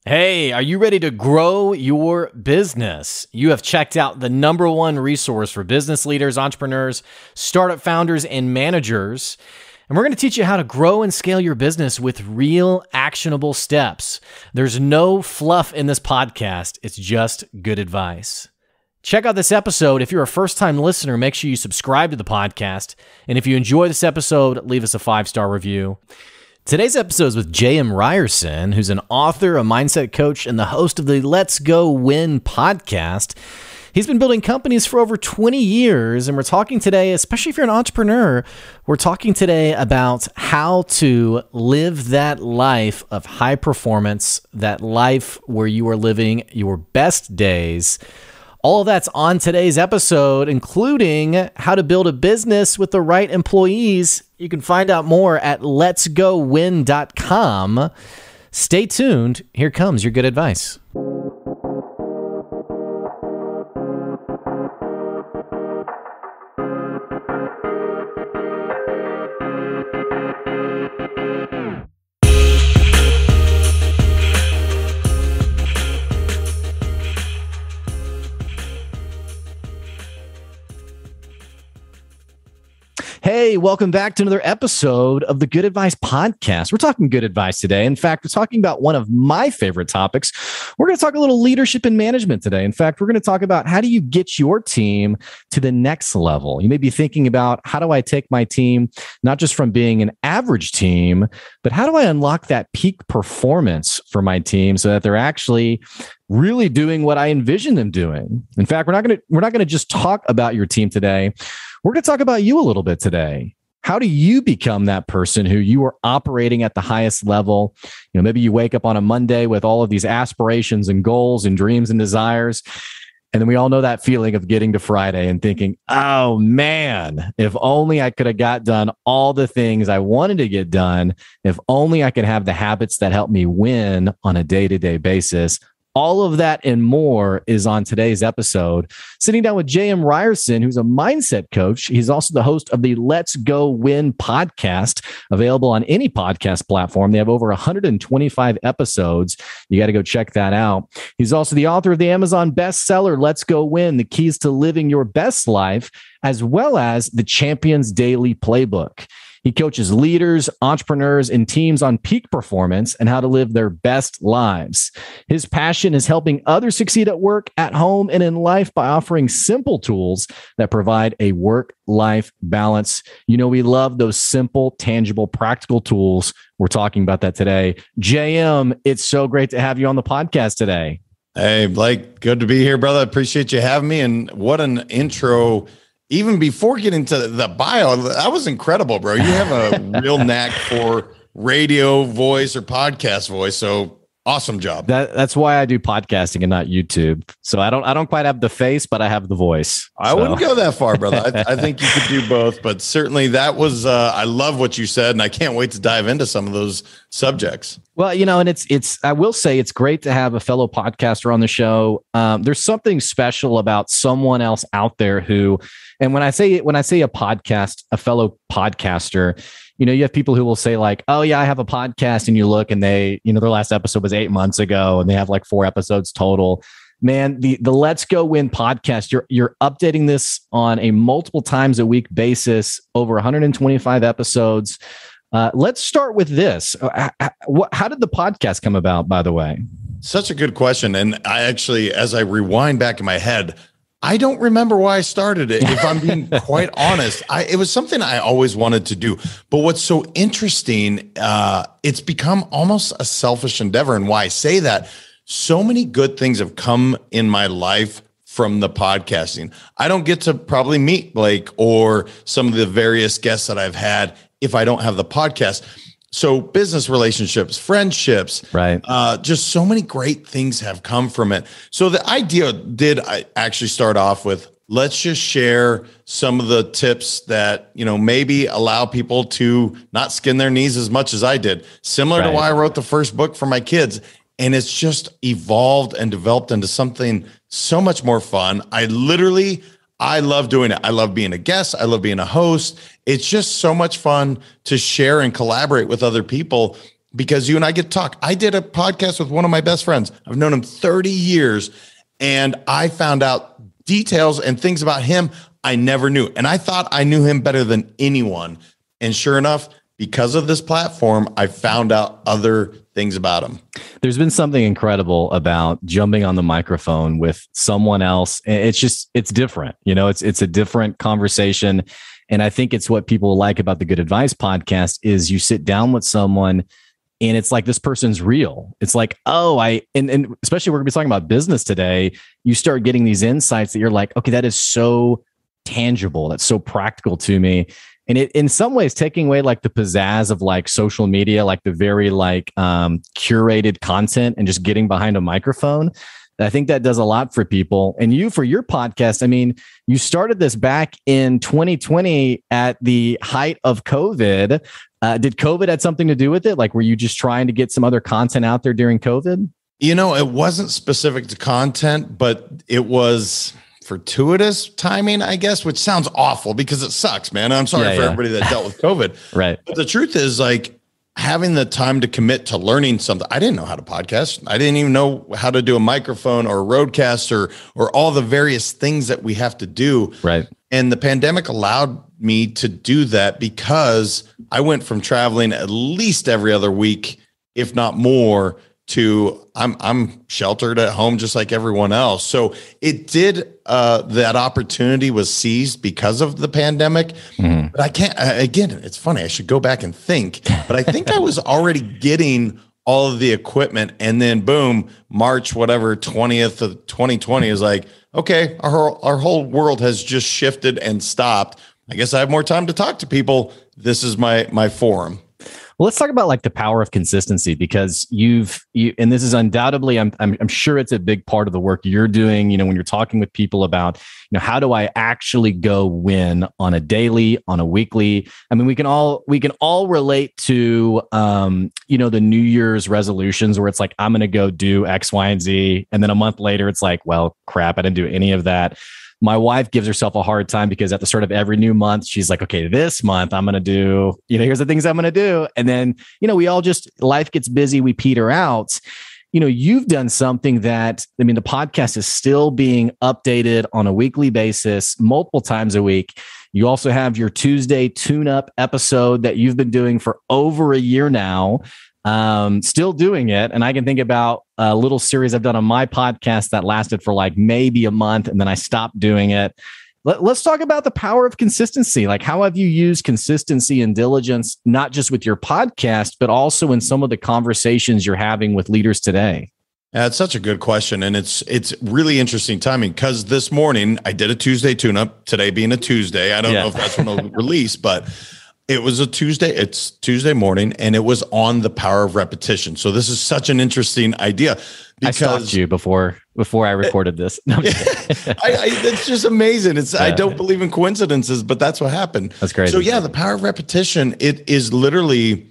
Hey, are you ready to grow your business? You have checked out the number one resource for business leaders, entrepreneurs, startup founders, and managers. And we're going to teach you how to grow and scale your business with real actionable steps. There's no fluff in this podcast. It's just good advice. Check out this episode. If you're a first-time listener, make sure you subscribe to the podcast. And if you enjoy this episode, leave us a 5-star review. Today's episode is with JM Ryerson, who's an author, a mindset coach, and the host of the Let's Go Win podcast. He's been building companies for over 20 years, and we're talking today, especially if you're an entrepreneur, we're talking today about how to live that life of high performance, that life where you are living your best days. All of that's on today's episode, including how to build a business with the right employees. You can find out more at letsgowin.com. Stay tuned. Here comes your good advice. Hey, welcome back to another episode of the Good Advice Podcast. We're talking good advice today. In fact, we're talking about one of my favorite topics. We're going to talk a little leadership and management today. In fact, we're going to talk about how do you get your team to the next level. You may be thinking about how do I take my team, not just from being an average team, but how do I unlock that peak performance for my team so that they're actually really doing what I envision them doing. In fact, we're not going to just talk about your team today. We're going to talk about you a little bit today. How do you become that person who you are operating at the highest level? You know, maybe you wake up on a Monday with all of these aspirations and goals and dreams and desires. And then we all know that feeling of getting to Friday and thinking, oh man, if only I could have got done all the things I wanted to get done. If only I could have the habits that help me win on a day-to-day basis. All of that and more is on today's episode. Sitting down with JM Ryerson, who's a mindset coach. He's also the host of the Let's Go Win podcast, available on any podcast platform. They have over 125 episodes. You got to go check that out. He's also the author of the Amazon bestseller, Let's Go Win, The Keys to Living Your Best Life, as well as the Champions Daily Playbook. He coaches leaders, entrepreneurs, and teams on peak performance and how to live their best lives. His passion is helping others succeed at work, at home, and in life by offering simple tools that provide a work-life balance. You know, we love those simple, tangible, practical tools. We're talking about that today. JM, it's so great to have you on the podcast today. Hey, Blake, good to be here, brother. Appreciate you having me. And what an intro. Even before getting to the bio, that was incredible, bro. You have a real knack for radio voice or podcast voice. So awesome job. That's why I do podcasting and not YouTube. So I don't quite have the face, but I have the voice. I wouldn't go that far, brother. I think you could do both, but certainly that was, I love what you said, and I can't wait to dive into some of those subjects. Well, you know, and it's, I will say it's great to have a fellow podcaster on the show. There's something special about someone else out there who, and when I say a podcast, a fellow podcaster, you know, you have people who will say like, oh yeah, I have a podcast, and you look and they, you know, their last episode was 8 months ago and they have like 4 episodes total. Man, the Let's Go Win podcast, you're updating this on a multiple times a week basis, over 125 episodes. Let's start with this. How did the podcast come about, by the way? Such a good question. And I actually, as I rewind back in my head, I don't remember why I started it. If I'm being quite honest, it was something I always wanted to do. But what's so interesting, it's become almost a selfish endeavor. And why I say that, so many good things have come in my life from the podcasting. I don't get to probably meet Blake or some of the various guests that I've had if I don't have the podcast. So business relationships, friendships, right? Just so many great things have come from it. So the idea did actually start off with, let's just share some of the tips that, you know, maybe allow people to not skin their knees as much as I did. Similar to why I wrote the first book for my kids. And it's just evolved and developed into something so much more fun. I love doing it. I love being a guest. I love being a host. It's just so much fun to share and collaborate with other people. because you and I get to talk. I did a podcast with one of my best friends. I've known him 30 years, and I found out details and things about him I never knew. And I thought I knew him better than anyone. And sure enough, because of this platform, I found out other things about him. There's been something incredible about jumping on the microphone with someone else. It's different. It's a different conversation. And I think it's what people like about the Good Advice podcast is you sit down with someone and it's like this person's real. It's like, and especially we're going to be talking about business today. You start getting these insights that you're like, okay, that is so tangible. That's so practical to me. And it, in some ways, taking away like the pizzazz of like social media, like the very like curated content and just getting behind a microphone. I think that does a lot for people. And you, for your podcast, I mean, you started this back in 2020 at the height of COVID. Did COVID have something to do with it? Like, were you just trying to get some other content out there during COVID? It wasn't specific to content, but it was fortuitous timing, I guess, which sounds awful because it sucks, man. I'm sorry for everybody that dealt with COVID. Right. But the truth is, like, having the time to commit to learning something. I didn't know how to podcast. I didn't even know how to do a microphone or a roadcaster or all the various things that we have to do. Right. And the pandemic allowed me to do that because I went from traveling at least every other week, if not more, to I'm sheltered at home just like everyone else. So it did, that opportunity was seized because of the pandemic. Mm-hmm. But I can't, again, it's funny. I should go back and think, but I think I was already getting all of the equipment, and then boom, March, whatever, 20th of 2020 is like, okay, our whole world has just shifted and stopped. I guess I have more time to talk to people. This is my forum. Well, let's talk about like the power of consistency, because and this is undoubtedly, I'm sure it's a big part of the work you're doing. When you're talking with people about, how do I actually go win on a daily, on a weekly? I mean, we can all relate to, the New Year's resolutions where it's like, I'm going to go do X, Y, and Z. And then a month later, it's like, well, crap, I didn't do any of that. My wife gives herself a hard time because at the start of every new month, she's like, okay, this month I'm going to do, here's the things I'm going to do. And then, we all life gets busy. We peter out. You've done something that, the podcast is still being updated on a weekly basis, multiple times a week. You also have your Tuesday tune-up episode that you've been doing for over a year now. Still doing it. And I can think about a little series I've done on my podcast that lasted for like maybe a month, and then I stopped doing it. Let's talk about the power of consistency. Like, how have you used consistency and diligence, not just with your podcast, but also in some of the conversations you're having with leaders today? It's such a good question. And it's really interesting timing, because this morning I did a Tuesday tune-up, today being a Tuesday. I don't know if that's when I'll release, but it was a Tuesday. It's Tuesday morning, and it was on the power of repetition. So this is such an interesting idea. I stalked you before I recorded this. No, it's just amazing. I don't believe in coincidences, but that's what happened. That's crazy. So yeah, the power of repetition, it is literally,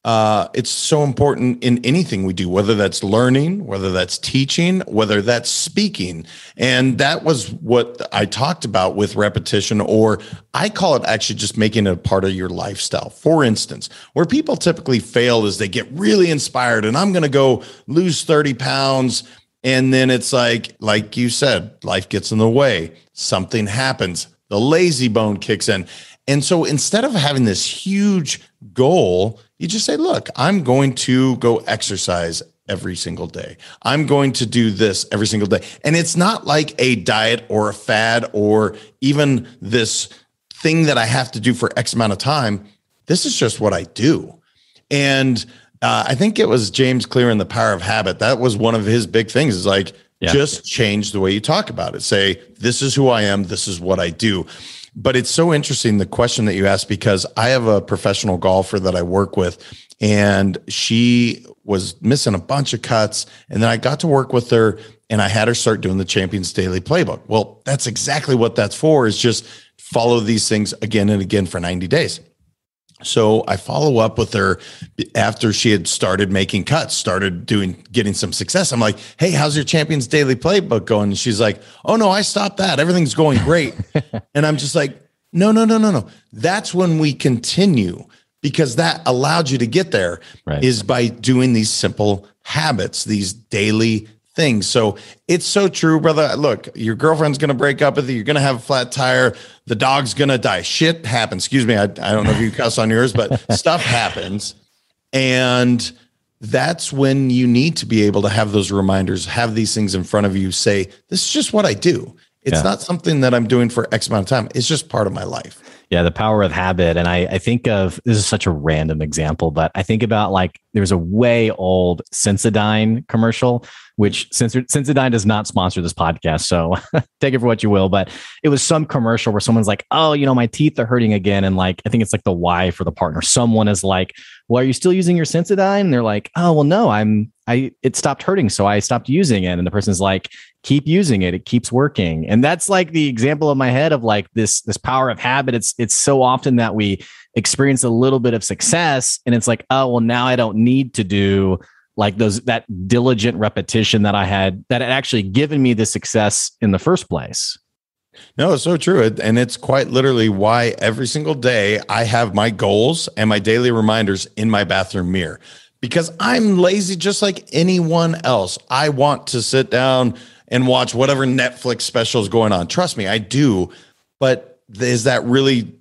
it's so important in anything we do, whether that's learning, whether that's teaching, whether that's speaking. And that was what I talked about with repetition, or I call it actually just making it a part of your lifestyle. For instance, where people typically fail is they get really inspired and I'm going to go lose 30 pounds. And then it's like you said, life gets in the way. Something happens. The lazy bone kicks in. And so instead of having this huge goal, you just say, look, I'm going to go exercise every single day. I'm going to do this every single day. And it's not like a diet or a fad or even this thing that I have to do for X amount of time. This is just what I do. And I think it was James Clear in The Power of Habit. That was one of his big things, is like, just change the way you talk about it. Say, this is who I am. This is what I do. But it's so interesting, the question that you asked, because I have a professional golfer that I work with, and she was missing a bunch of cuts. And then I got to work with her, and I had her start doing the Champions Daily Playbook. Well, that's exactly what that's for, is just follow these things again and again for 90 days. So I follow up with her after she had started making cuts, getting some success. I'm like, hey, how's your Champions Daily Playbook going? And she's like, oh no, I stopped that. Everything's going great. And I'm just like, no. That's when we continue. because that allowed you to get there is by doing these simple habits, these daily things. So it's so true, brother. Look, your girlfriend's going to break up with you. You're going to have a flat tire. The dog's going to die. Shit happens. Excuse me. I don't know if you cuss on yours, but stuff happens. And that's when you need to be able to have those reminders, have these things in front of you, say, this is just what I do. It's not something that I'm doing for X amount of time. It's just part of my life. Yeah, the power of habit. And I think of, this is such a random example, but I think about like, there's a way old Sensodyne commercial, which Sensodyne does not sponsor this podcast. So take it for what you will. But it was some commercial where someone's like, oh, my teeth are hurting again. And like, I think it's like the wife or the partner. Someone is like, well, are you still using your Sensodyne? And they're like, oh, well, no, it stopped hurting. So I stopped using it. And the person's like, keep using it. It keeps working. And that's like the example of my head of like this power of habit. It's so often that we experience a little bit of success and it's like, oh, well, now I don't need to do like that diligent repetition that I had that had actually given me the success in the first place. No, it's so true. And it's quite literally why every single day I have my goals and my daily reminders in my bathroom mirror, because I'm lazy just like anyone else. I want to sit down and watch whatever Netflix special is going on. Trust me, I do. But is that really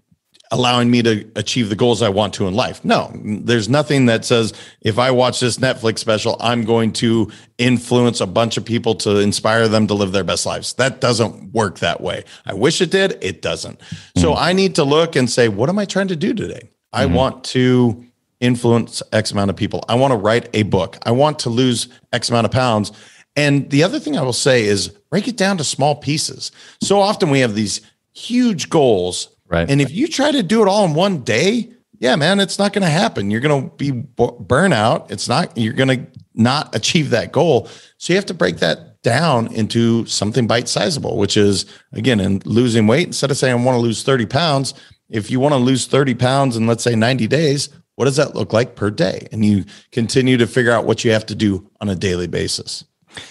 allowing me to achieve the goals I want to in life? No, there's nothing that says if I watch this Netflix special, I'm going to influence a bunch of people to inspire them to live their best lives. That doesn't work that way. I wish it did. It doesn't. So I need to look and say, what am I trying to do today? I want to influence X amount of people. I want to write a book. I want to lose X amount of pounds. And the other thing I will say is break it down to small pieces. So often we have these huge goals. Right. And if you try to do it all in one day, yeah, man, it's not going to happen. You're going to be burnout. You're going to not achieve that goal. So you have to break that down into something bite-sizable, which is, again, in losing weight, instead of saying I want to lose 30 pounds, if you want to lose 30 pounds in, let's say, 90 days, what does that look like per day? And you continue to figure out what you have to do on a daily basis.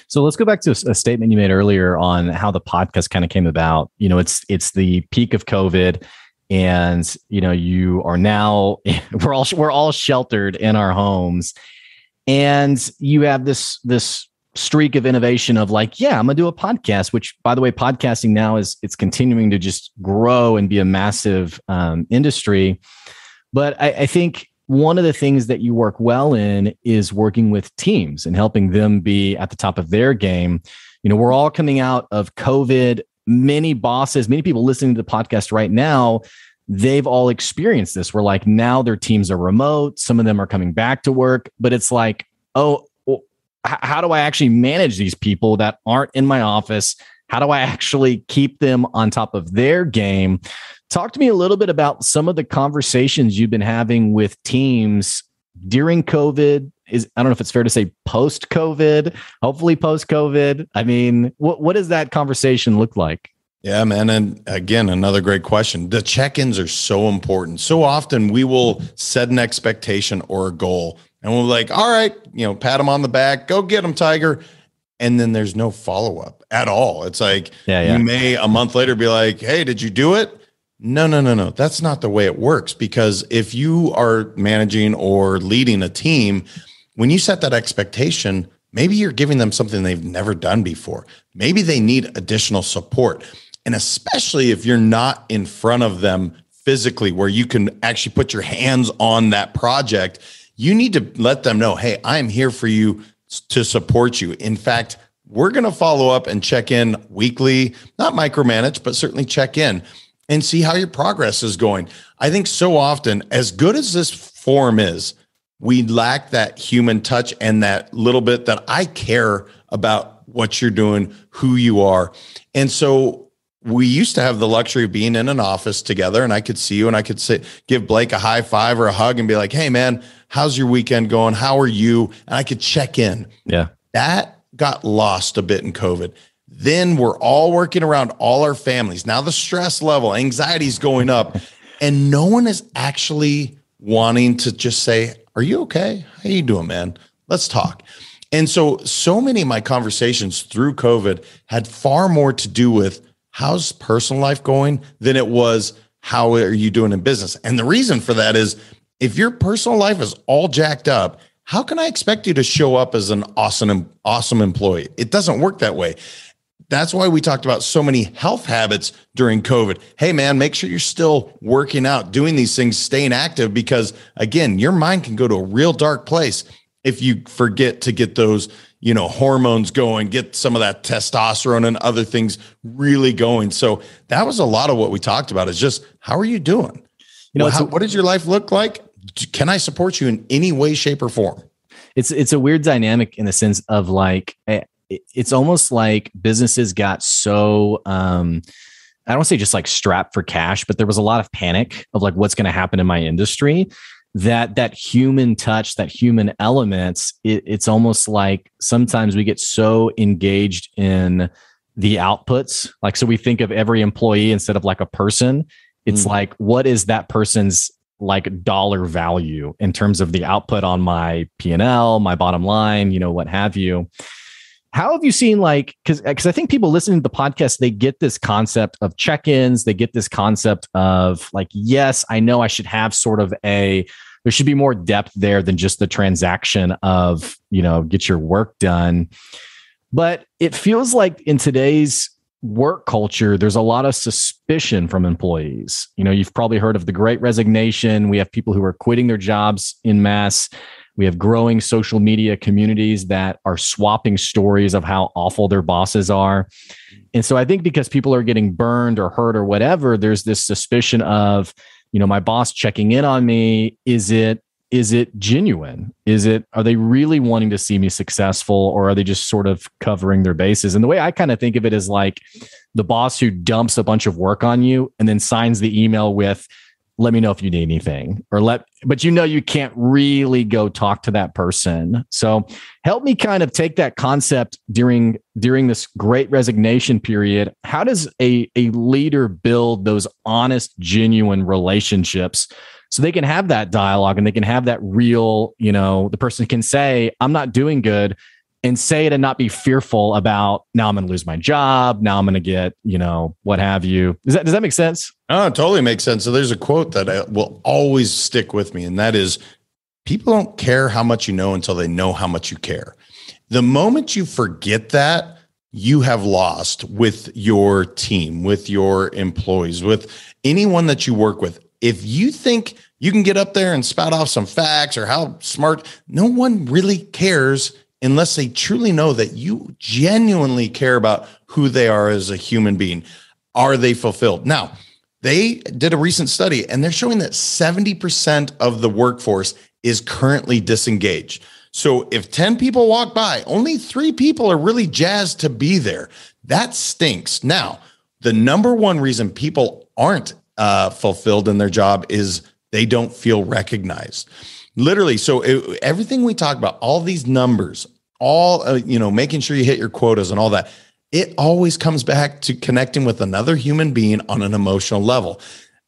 So let's go back to a statement you made earlier on how the podcast kind of came about. It's the peak of COVID, and you are now we're all sheltered in our homes, and you have this streak of innovation of like, yeah, I'm gonna do a podcast. Which, by the way, podcasting now it's continuing to just grow and be a massive industry. But I think one of the things that you work well in is working with teams and helping them be at the top of their game. We're all coming out of COVID. Many bosses, many people listening to the podcast right now, they've all experienced this. Where like now their teams are remote. Some of them are coming back to work, but it's like, oh, well, how do I actually manage these people that aren't in my office? How do I actually keep them on top of their game? Talk to me a little bit about some of the conversations you've been having with teams during COVID. I don't know if it's fair to say post-COVID, hopefully post-COVID. I mean, what does that conversation look like? Yeah, man. And again, another great question. The check-ins are so important. So often we will set an expectation or a goal and we're like, all right, pat them on the back, go get them, Tiger. And then there's no follow-up at all. It's like, you may a month later be like, hey, did you do it? No. That's not the way it works, because if you are managing or leading a team, when you set that expectation, maybe you're giving them something they've never done before. Maybe they need additional support. And especially if you're not in front of them physically, where you can actually put your hands on that project, you need to let them know, hey, I'm here for you to support you. In fact, we're going to follow up and check in weekly, not micromanage, but certainly check in and see how your progress is going. I think so often, as good as this forum is, we lack that human touch and that little bit that I care about what you're doing, who you are. And so we used to have the luxury of being in an office together, and I could see you and I could give Blake a high five or a hug and be like, hey man, how's your weekend going? How are you? And I could check in. Yeah. That got lost a bit in COVID. Then we're all working around all our families. Now the stress level, anxiety is going up, and no one is actually wanting to just say, are you okay? How you doing, man? Let's talk. And so many of my conversations through COVID had far more to do with how's personal life going than it was how are you doing in business. And the reason for that is If your personal life is all jacked up, how can I expect you to show up as an awesome employee? It doesn't work that way. That's why we talked about so many health habits during COVID. Hey, man, make sure you're still working out, doing these things, staying active, because again, your mind can go to a real dark place if you forget to get those, hormones going, get some of that testosterone and other things really going. So that was a lot of what we talked about, is just, how are you doing? What does your life look like? Can I support you in any way, shape, or form? It's a weird dynamic in the sense of like, it's almost like businesses got so, I don't say just like strapped for cash, but there was a lot of panic of like, what's going to happen in my industry, that human touch, that human elements, it's almost like sometimes we get so engaged in the outputs. Like, so we think of every employee instead of like a person. It's like, what is that person's like dollar value in terms of the output on my P&L, my bottom line, what have you. How have you seen, like, because I think people listening to the podcast, they get this concept of check-ins. They get this concept of like, yes, I know I should have sort of there should be more depth there than just the transaction of, get your work done. But it feels like in today's work culture, there's a lot of suspicion from employees. You've probably heard of the Great Resignation. We have people who are quitting their jobs in mass. We have growing social media communities that are swapping stories of how awful their bosses are. And so I think because people are getting burned or hurt or whatever, there's this suspicion of, my boss checking in on me. Is it genuine? Are they really wanting to see me successful, or are they just sort of covering their bases? And the way I kind of think of it is like the boss who dumps a bunch of work on you and then signs the email with, let me know if you need anything, but you can't really go talk to that person. So help me kind of take that concept during this Great Resignation period. How does a leader build those honest, genuine relationships so they can have that dialogue and they can have that real, the person can say, I'm not doing good, and say it and not be fearful about, now I'm going to lose my job. Now I'm going to get, what have you. Does that make sense? Oh, it totally makes sense. So there's a quote that will always stick with me. And that is, people don't care how much you know until they know how much you care. The moment you forget that, you have lost with your team, with your employees, with anyone that you work with. If you think you can get up there and spout off some facts or how smart, no one really cares unless they truly know that you genuinely care about who they are as a human being. Are they fulfilled? Now, they did a recent study and they're showing that 70% of the workforce is currently disengaged. So if 10 people walk by, only 3 people are really jazzed to be there. That stinks. Now, the number one reason people aren't fulfilled in their job is they don't feel recognized. Literally. So everything we talk about, all these numbers, making sure you hit your quotas and all that, it always comes back to connecting with another human being on an emotional level.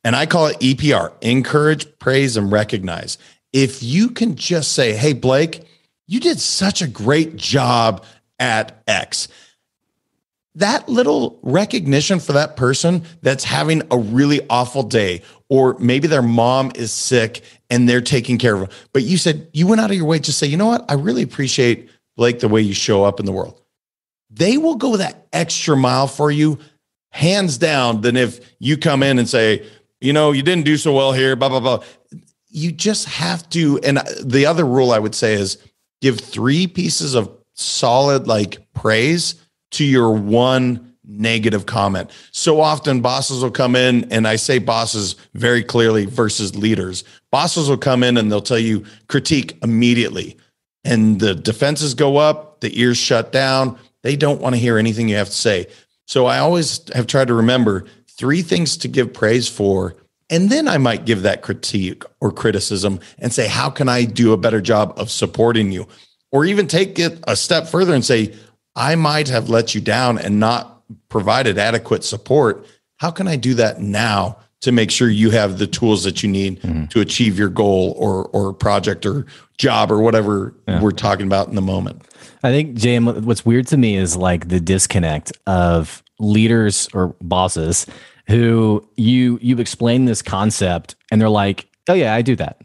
And I call it EPR, encourage, praise, and recognize. If you can just say, hey, Blake, you did such a great job at X. That little recognition for that person that's having a really awful day, or maybe their mom is sick and they're taking care of them. But you said you went out of your way to say, you know what? I really appreciate, Blake, the way you show up in the world. They will go that extra mile for you, hands down, than if you come in and say, you didn't do so well here, blah, blah, blah. You just have to. And the other rule I would say is give 3 pieces of solid praise to your one negative comment. So often bosses will come in, and I say bosses very clearly versus leaders. Bosses will come in and they'll tell you critique immediately. And the defenses go up, the ears shut down. They don't want to hear anything you have to say. So I always have tried to remember 3 things to give praise for. And then I might give that critique or criticism and say, how can I do a better job of supporting you? Or even take it a step further and say, I might have let you down and not provided adequate support. How can I do that now to make sure you have the tools that you need to achieve your goal or project or job or whatever we're talking about in the moment? I think, JM, what's weird to me is the disconnect of leaders or bosses who you've explained this concept and they're like, oh yeah, I do that.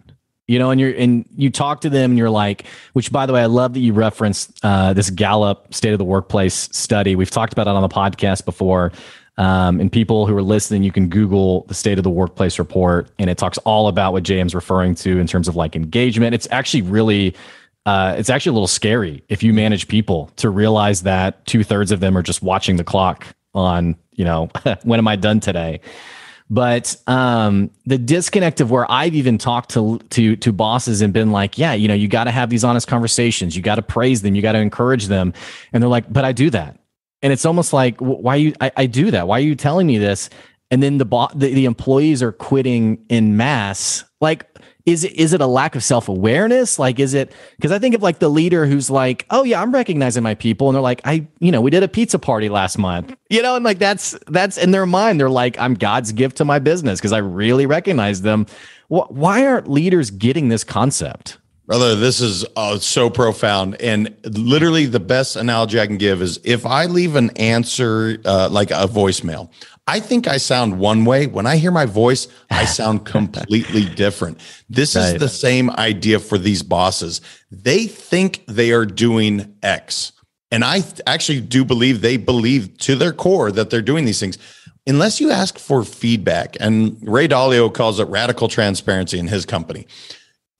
and you talk to them and you're like, which by the way, I love that you referenced this Gallup State of the Workplace study. We've talked about it on the podcast before. And people who are listening, you can Google the State of the Workplace report, and it talks all about what JM's referring to in terms of like engagement. It's actually a little scary if you manage people to realize that 2/3 of them are just watching the clock on, when am I done today? But the disconnect of where I've even talked to bosses and been like, yeah, you got to have these honest conversations. You got to praise them. You got to encourage them. And they're like, but I do that. And it's almost like, why I do that? Why are you telling me this? And then the employees are quitting in mass. Like, is it a lack of self-awareness? Like, is it, because I think of like the leader who's like, oh yeah, I'm recognizing my people. And they're like, we did a pizza party last month, and like, that's in their mind. They're like, I'm God's gift to my business because I really recognize them. Why aren't leaders getting this concept? Brother, this is so profound. And literally the best analogy I can give is if I leave an answer like a voicemail, I think I sound one way. When I hear my voice, I sound completely different. This is the same idea for these bosses. They think they are doing X. And I actually do believe they believe to their core that they're doing these things. Unless you ask for feedback, and Ray Dalio calls it radical transparency in his company.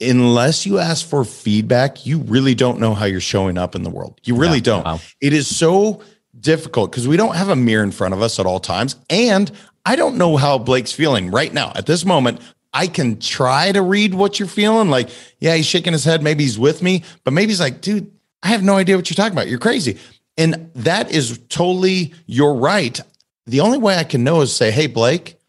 Unless you ask for feedback, you really don't know how you're showing up in the world. You really don't. Wow. It is so difficult because we don't have a mirror in front of us at all times. And I don't know how Blake's feeling right now. At this moment, I can try to read what you're feeling. Like, yeah, he's shaking his head. Maybe he's with me, but maybe he's like, dude, I have no idea what you're talking about. You're crazy. And that is totally, you're right. The only way I can know is say, hey, Blake,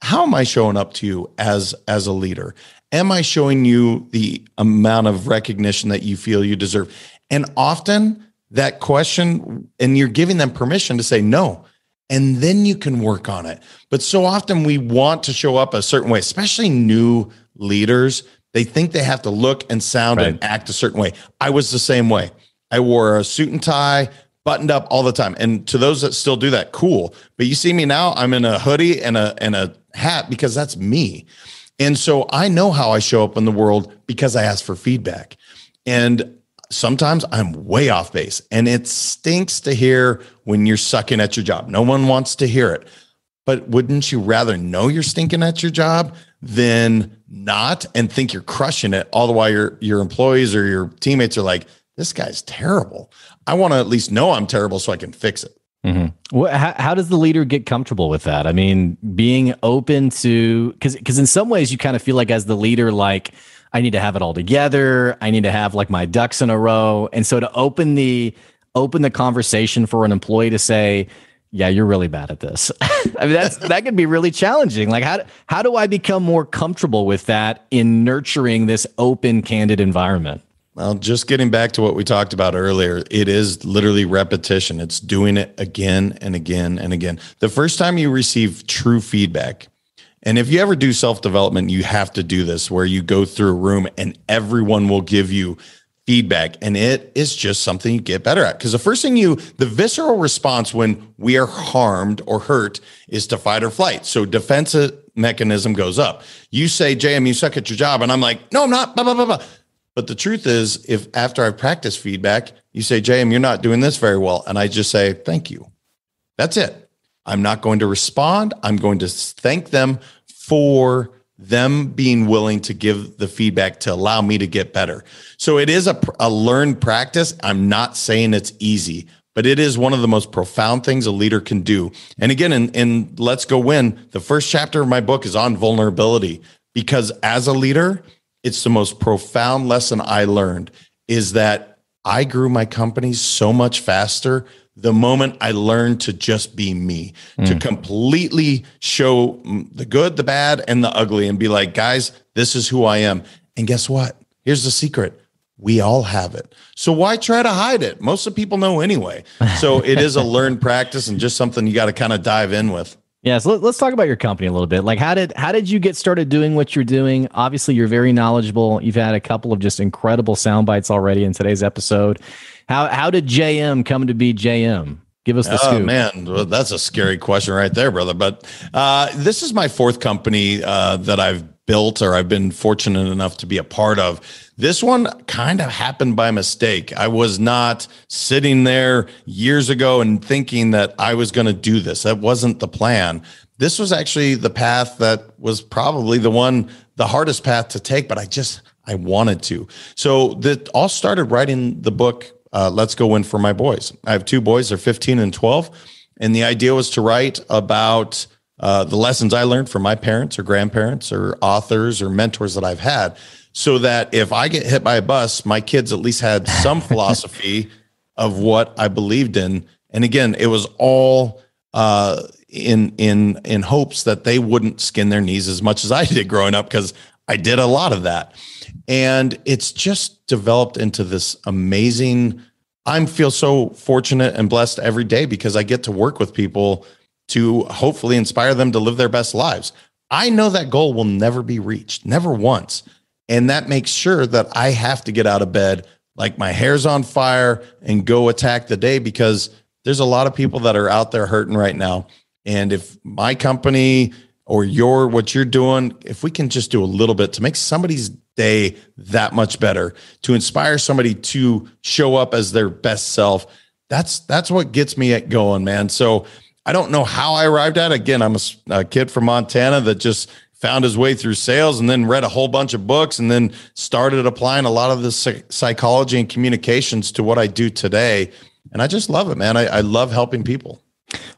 how am I showing up to you as a leader? Am I showing you the amount of recognition that you feel you deserve? And often that question, and you're giving them permission to say no, and then you can work on it. But so often we want to show up a certain way, especially new leaders. They think they have to look and sound and act a certain way. I was the same way. I wore a suit and tie, buttoned up all the time. And to those that still do that, cool. But you see me now, I'm in a hoodie and a hat because that's me. And so I know how I show up in the world because I ask for feedback. And sometimes I'm way off base, and it stinks to hear when you're sucking at your job. No one wants to hear it. But wouldn't you rather know you're stinking at your job than not and think you're crushing it all the while your employees or your teammates are like, this guy's terrible. I want to at least know I'm terrible so I can fix it. Mm-hmm. Well, how does the leader get comfortable with that? I mean, being open to, because in some ways you kind of feel like as the leader, like, I need to have it all together. I need to have like my ducks in a row. And so to open the conversation for an employee to say, yeah, you're really bad at this. I mean, that can be really challenging. Like, how do I become more comfortable with that in nurturing this open, candid environment? Well, just getting back to what we talked about earlier, it is literally repetition. It's doing it again and again and again. The first time you receive true feedback, and if you ever do self-development, you have to do this where you go through a room and everyone will give you feedback, and it is just something you get better at. Because the first thing the visceral response when we are harmed or hurt is to fight or flight. So defensive mechanism goes up. You say, JM, you suck at your job. And I'm like, no, I'm not, blah, blah, blah, blah. But the truth is, if after I've practiced feedback, you say, JM, you're not doing this very well. And I just say, thank you. That's it. I'm not going to respond. I'm going to thank them for them being willing to give the feedback to allow me to get better. So it is a learned practice. I'm not saying it's easy, but it is one of the most profound things a leader can do. And again, in Let's Go Win, the first chapter of my book is on vulnerability, because as a leader, it's the most profound lesson I learned is that I grew my company so much faster the moment I learned to just be me, to completely show the good, the bad, and the ugly and be like, guys, this is who I am. And guess what? Here's the secret. We all have it. So why try to hide it? Most of the people know anyway. So it is a learned practice and just something you got to kind of dive in with. Yeah, so let's talk about your company a little bit. Like, how did you get started doing what you're doing? Obviously, you're very knowledgeable. You've had a couple of just incredible sound bites already in today's episode. How did JM come to be JM? Give us the scoop. Man, well, that's a scary question right there, brother. But this is my fourth company that I've built or I've been fortunate enough to be a part of. This one kind of happened by mistake. I was not sitting there years ago and thinking that I was going to do this. That wasn't the plan. This was actually the path that was probably the hardest path to take, but I wanted to. So that all started writing the book, Let's Go Win for My Boys. I have 2 boys, they're 15 and 12. And the idea was to write about the lessons I learned from my parents or grandparents or authors or mentors that I've had, so that if I get hit by a bus, my kids at least had some philosophy of what I believed in. And again, it was all in hopes that they wouldn't skin their knees as much as I did growing up, because I did a lot of that. And it's just developed into this amazing, I feel so fortunate and blessed every day because I get to work with people to hopefully inspire them to live their best lives. I know that goal will never be reached, never once. And that makes sure that I have to get out of bed like my hair's on fire and go attack the day, because there's a lot of people that are out there hurting right now. And if my company or what you're doing, if we can just do a little bit to make somebody's day that much better, to inspire somebody to show up as their best self, that's what gets me going, man. So I don't know how I arrived at it. Again, I'm a kid from Montana that just found his way through sales and then read a whole bunch of books and then started applying a lot of the psychology and communications to what I do today. And I just love it, man. I love helping people.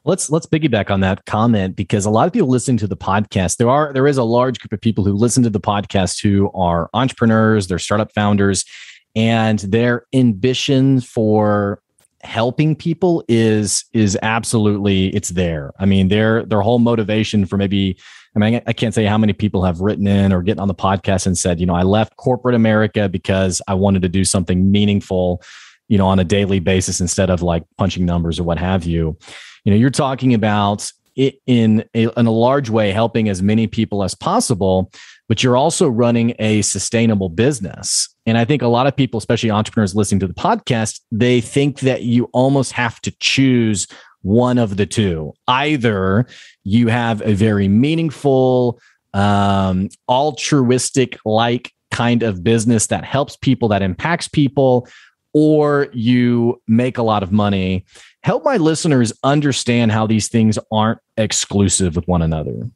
Let's piggyback on that comment, because a lot of people listening to the podcast, there is a large group of people who listen to the podcast who are entrepreneurs, they're startup founders, and their ambition for helping people is absolutely, it's there. I mean, their whole motivation for I can't say how many people have written in or gotten on the podcast and said, I left corporate America because I wanted to do something meaningful, on a daily basis instead of like punching numbers or what have you. You're talking about it in a large way, helping as many people as possible, but you're also running a sustainable business. And I think a lot of people, especially entrepreneurs listening to the podcast, they think that you almost have to choose one of the two. Either you have a very meaningful, altruistic like kind of business that helps people, that impacts people, or you make a lot of money. Help my listeners understand how these things aren't exclusive with one another.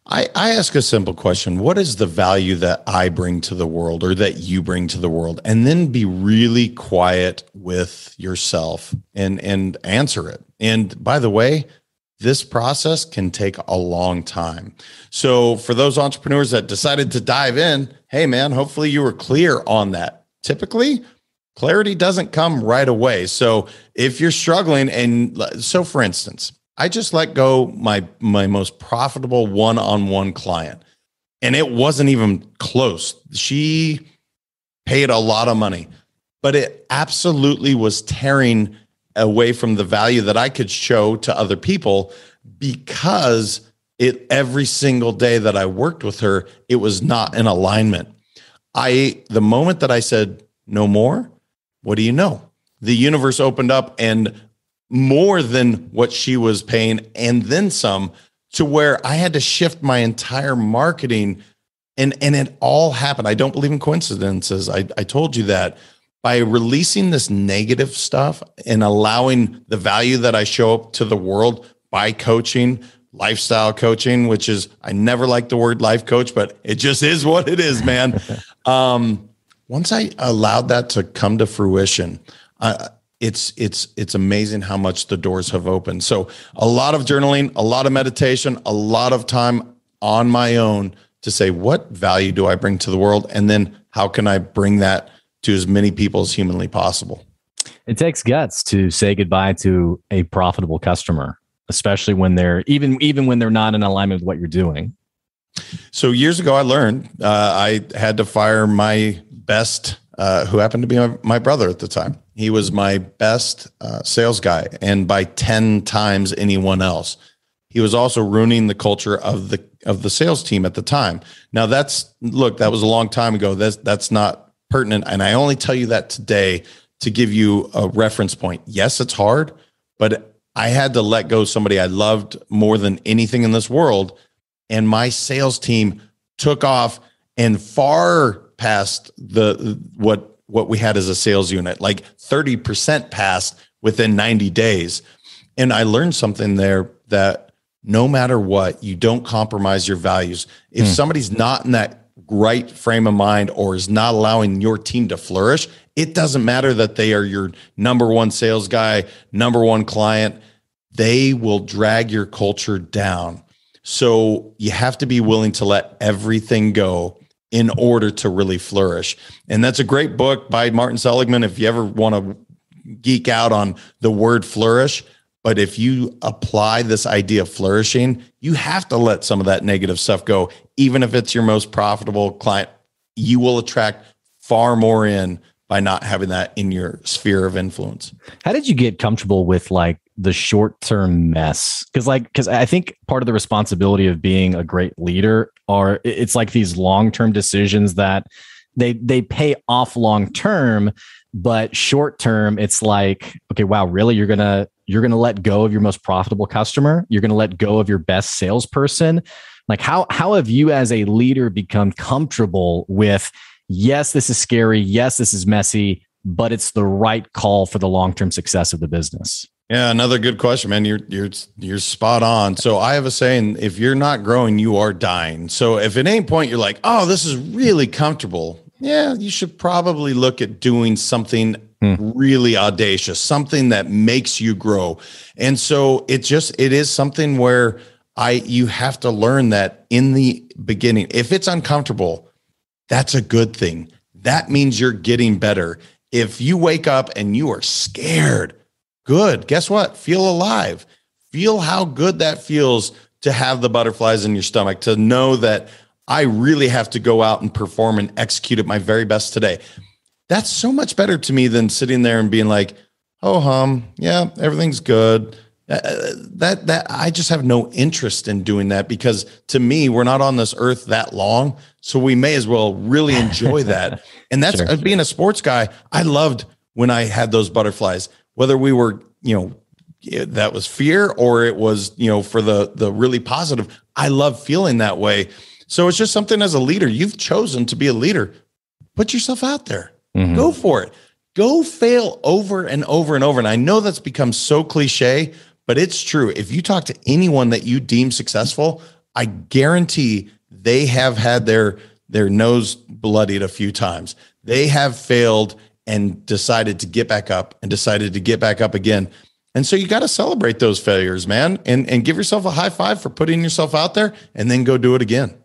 I ask a simple question. What is the value that I bring to the world or that you bring to the world? And then be really quiet with yourself and answer it. And by the way, this process can take a long time. So for those entrepreneurs that decided to dive in, hey man, hopefully you were clear on that. Typically, clarity doesn't come right away. So if you're struggling, so for instance, I just let go my most profitable one-on-one client, and it wasn't even close. She paid a lot of money, but it absolutely was tearing away from the value that I could show to other people, because every single day that I worked with her, it was not in alignment. The moment that I said no more, what do you know? The universe opened up, and more than what she was paying and then some, to where I had to shift my entire marketing, and it all happened. I don't believe in coincidences. I told you that by releasing this negative stuff and allowing the value that I show up to the world by coaching, lifestyle coaching, which is, I never liked the word life coach, but it just is what it is, man. Once I allowed that to come to fruition, it's amazing how much the doors have opened. So a lot of journaling, a lot of meditation, a lot of time on my own to say, what value do I bring to the world? And then how can I bring that to as many people as humanly possible? It takes guts to say goodbye to a profitable customer, especially when they're even when they're not in alignment with what you're doing. So years ago, I learned I had to fire my best, who happened to be my brother at the time. He was my best sales guy, and by 10 times anyone else. He was also ruining the culture of the sales team at the time. Now that was a long time ago. That's not pertinent. And I only tell you that today to give you a reference point. Yes, it's hard, but I had to let go of somebody I loved more than anything in this world. And my sales team took off and far past what we had as a sales unit, like 30% passed within 90 days. And I learned something there, that no matter what, you don't compromise your values. If somebody's not in that right frame of mind or is not allowing your team to flourish, it doesn't matter that they are your number one sales guy, number one client. They will drag your culture down. So you have to be willing to let everything go in order to really flourish. And that's a great book by Martin Seligman if you ever want to geek out on the word flourish. But if you apply this idea of flourishing, you have to let some of that negative stuff go. Even if it's your most profitable client, you will attract far more in by not having that in your sphere of influence. How did you get comfortable with like the short-term mess? Because I think part of the responsibility of being a great leader it's like these long-term decisions that they pay off long-term, but short-term, it's like, okay, wow, really? You're gonna let go of your most profitable customer? You're gonna let go of your best salesperson? Like how have you as a leader become comfortable with, yes, this is scary, yes, this is messy, but it's the right call for the long-term success of the business? Yeah, another good question, man. You're spot on. So I have a saying, if you're not growing, you are dying. So if at any point you're like, oh, this is really comfortable, yeah, you should probably look at doing something really audacious, something that makes you grow. And so it is something where you have to learn that in the beginning. If it's uncomfortable, that's a good thing. That means you're getting better. If you wake up and you are scared, good. Guess what? Feel alive. Feel how good that feels to have the butterflies in your stomach, to know that I really have to go out and perform and execute at my very best today. That's so much better to me than sitting there and being like, oh, yeah, everything's good. That I just have no interest in doing that, because to me, we're not on this earth that long. So we may as well really enjoy that. And that's sure. Being a sports guy, I loved when I had those butterflies, whether we were, that was fear or it was, for the really positive. I love feeling that way. So it's just something as a leader, you've chosen to be a leader. Put yourself out there. Mm-hmm. Go for it. Go fail over and over and over. And I know that's become so cliche, but it's true. If you talk to anyone that you deem successful, I guarantee they have had their nose bloodied a few times. They have failed and decided to get back up and decided to get back up again. And so you got to celebrate those failures, man, and give yourself a high five for putting yourself out there, and then go do it again.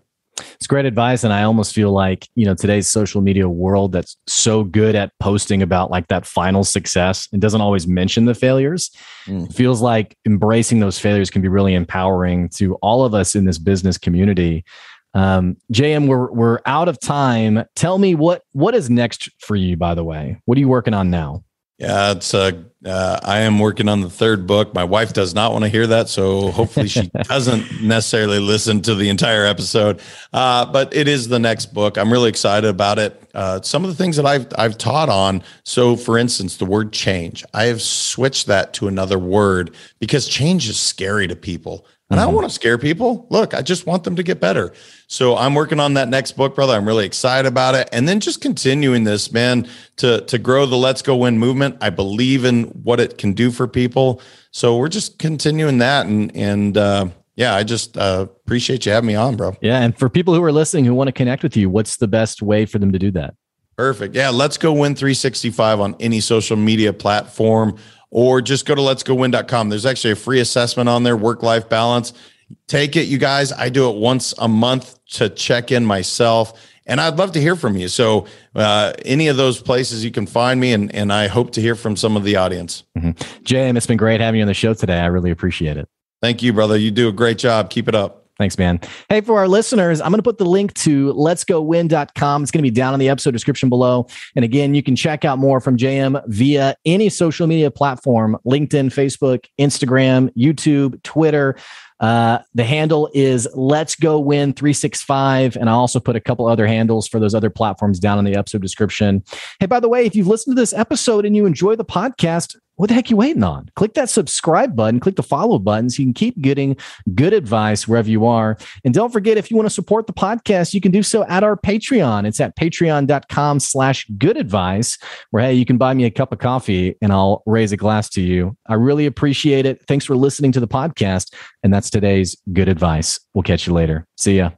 It's great advice. And I almost feel like, today's social media world that's so good at posting about like that final success and doesn't always mention the failures. It feels like embracing those failures can be really empowering to all of us in this business community. JM, we're out of time. Tell me what is next for you, by the way. What are you working on now? Yeah, I am working on the third book. My wife does not want to hear that, so hopefully she doesn't necessarily listen to the entire episode. But it is the next book. I'm really excited about it. Some of the things that I've taught on. So, for instance, the word change. I have switched that to another word because change is scary to people. And I don't want to scare people. Look, I just want them to get better. So I'm working on that next book, brother. I'm really excited about it. And then just continuing this, man, to grow the Let's Go Win movement. I believe in what it can do for people. So we're just continuing that. And I just appreciate you having me on, bro. Yeah. And for people who are listening, who want to connect with you, what's the best way for them to do that? Perfect. Yeah. Let's Go Win 365 on any social media platform. Or just go to letsgowin.com. There's actually a free assessment on there, work-life balance. Take it, you guys. I do it once a month to check in myself, and I'd love to hear from you. So any of those places you can find me, and I hope to hear from some of the audience. JM, it's been great having you on the show today. I really appreciate it. Thank you, brother. You do a great job. Keep it up. Thanks, man. Hey, for our listeners, I'm going to put the link to letsgowin.com. It's going to be down in the episode description below. And again, you can check out more from JM via any social media platform, LinkedIn, Facebook, Instagram, YouTube, Twitter. The handle is Let's Go Win 365. And I also put a couple other handles for those other platforms down in the episode description. Hey, by the way, if you've listened to this episode and you enjoy the podcast, what the heck are you waiting on? Click that subscribe button, click the follow button so you can keep getting good advice wherever you are. And don't forget, if you want to support the podcast, you can do so at our Patreon. It's at patreon.com/goodadvice, where, hey, you can buy me a cup of coffee and I'll raise a glass to you. I really appreciate it. Thanks for listening to the podcast. And that's today's good advice. We'll catch you later. See ya.